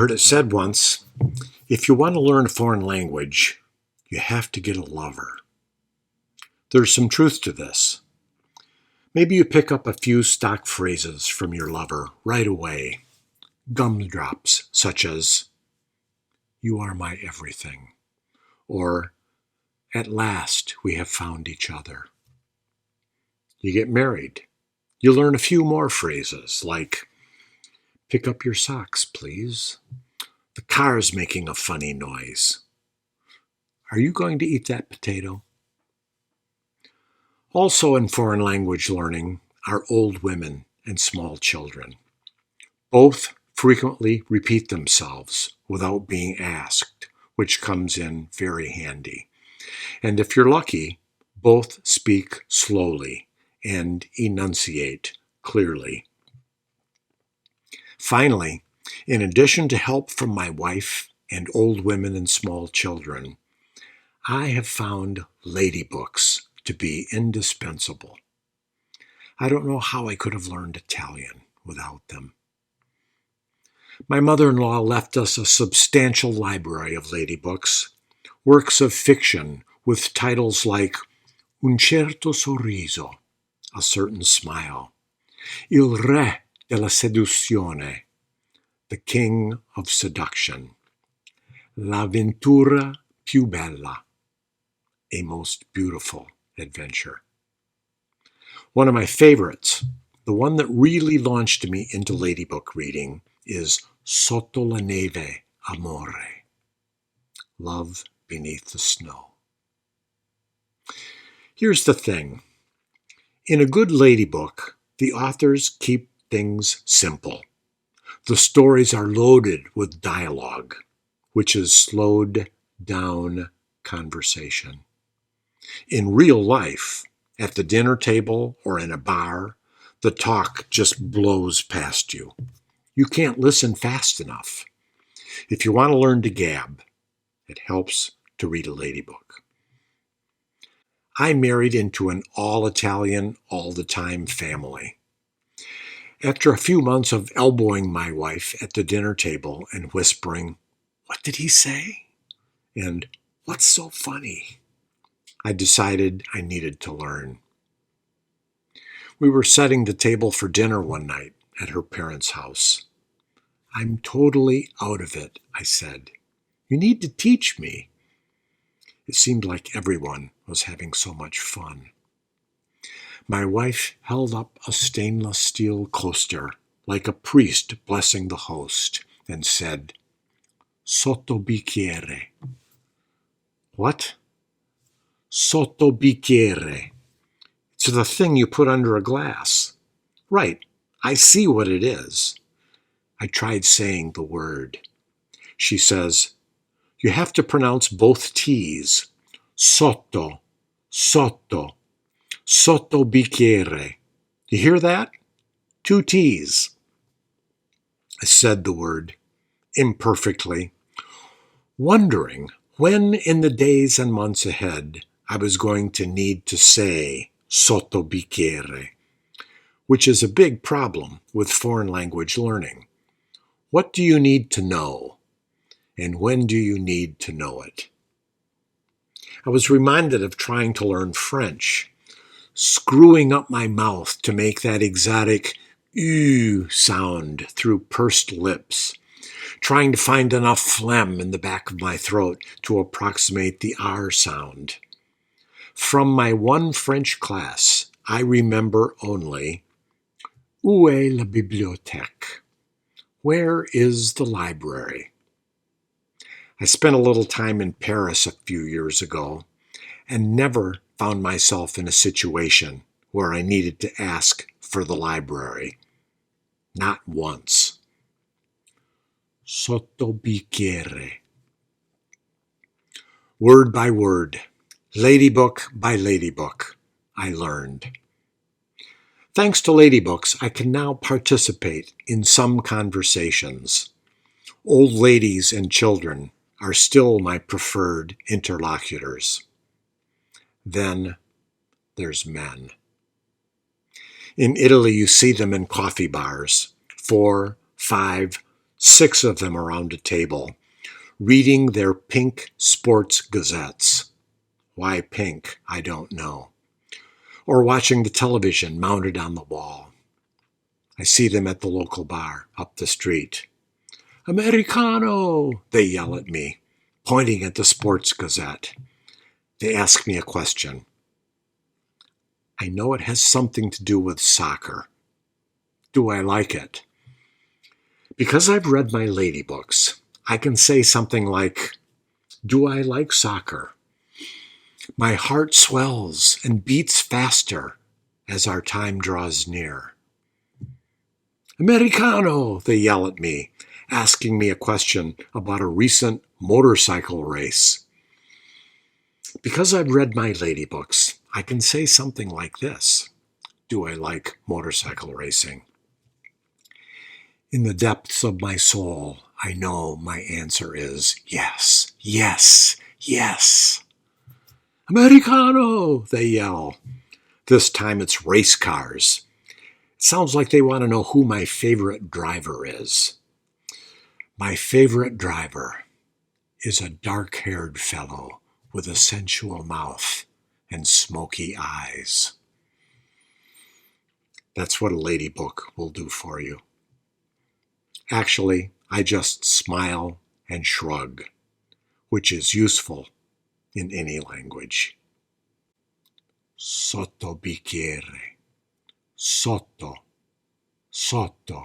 heard it said once, if you want to learn a foreign language, you have to get a lover. There's some truth to this. Maybe you pick up a few stock phrases from your lover right away. Gumdrops such as, "You are my everything," or "At last we have found each other." You get married. You learn a few more phrases like, "Pick up your socks, please." "The car's making a funny noise." "Are you going to eat that potato?" Also in foreign language learning are old women and small children. Both frequently repeat themselves without being asked, which comes in very handy. And if you're lucky, both speak slowly and enunciate clearly. Finally, in addition to help from my wife and old women and small children, I have found ladybooks to be indispensable. I don't know how I could have learned Italian without them. My mother-in-law left us a substantial library of ladybooks, works of fiction with titles like Un certo sorriso, a certain smile, Il re della seduzione, the king of seduction, L'avventura più bella, a most beautiful adventure. One of my favorites, the one that really launched me into ladybook reading, is Sotto la neve, amore, Love Beneath the Snow. Here's the thing. In a good ladybook, the authors keep things simple. The stories are loaded with dialogue, which is slowed down conversation. In real life, at the dinner table or in a bar, the talk just blows past you. You can't listen fast enough. If you want to learn to gab, it helps to read a ladybook. I married into an all-Italian, all-the-time family. After a few months of elbowing my wife at the dinner table and whispering, "What did he say?" and "What's so funny?" I decided I needed to learn. We were setting the table for dinner one night at her parents' house. "I'm totally out of it," I said. "You need to teach me." It seemed like everyone was having so much fun. My wife held up a stainless steel coaster, like a priest blessing the host, and said, "Sotto bicchiere." What? Sotto bicchiere. It's the thing you put under a glass. Right, I see what it is. I tried saying the word. She says, "You have to pronounce both T's. Sotto, sotto, sotto bicchiere. You hear that? 2 T's. I said the word imperfectly, wondering when in the days and months ahead I was going to need to say sotto bicchiere, which is a big problem with foreign language learning. What do you need to know? And when do you need to know it? I was reminded of trying to learn French, screwing up my mouth to make that exotic "oo" sound through pursed lips, trying to find enough phlegm in the back of my throat to approximate the R sound. From my one French class, I remember only, "Où est la bibliothèque?" Where is the library? I spent a little time in Paris a few years ago and never found myself in a situation where I needed to ask for the library. Not once. Sotto bicchiere. Word by word, ladybook by ladybook, I learned. Thanks to ladybooks, I can now participate in some conversations. Old ladies and children are still my preferred interlocutors. Then there's men. In Italy, you see them in coffee bars, 4, 5, 6 of them around a table, reading their pink sports gazettes. Why pink, I don't know. Or watching the television mounted on the wall. I see them at the local bar up the street. Americano, they yell at me, pointing at the sports gazette. They ask me a question. I know it has something to do with soccer. Do I like it? Because I've read my lady books, I can say something like, do I like soccer? My heart swells and beats faster as our time draws near. Americano, they yell at me, asking me a question about a recent motorcycle race. Because I've read my lady books, I can say something like this. Do I like motorcycle racing? In the depths of my soul, I know my answer is yes, yes, yes. Americano, they yell. This time it's race cars. It sounds like they want to know who my favorite driver is. My favorite driver is a dark-haired fellow with a sensual mouth and smoky eyes. That's what a lady book will do for you. Actually, I just smile and shrug, which is useful in any language. Sotto bicchiere. Sotto. Sotto.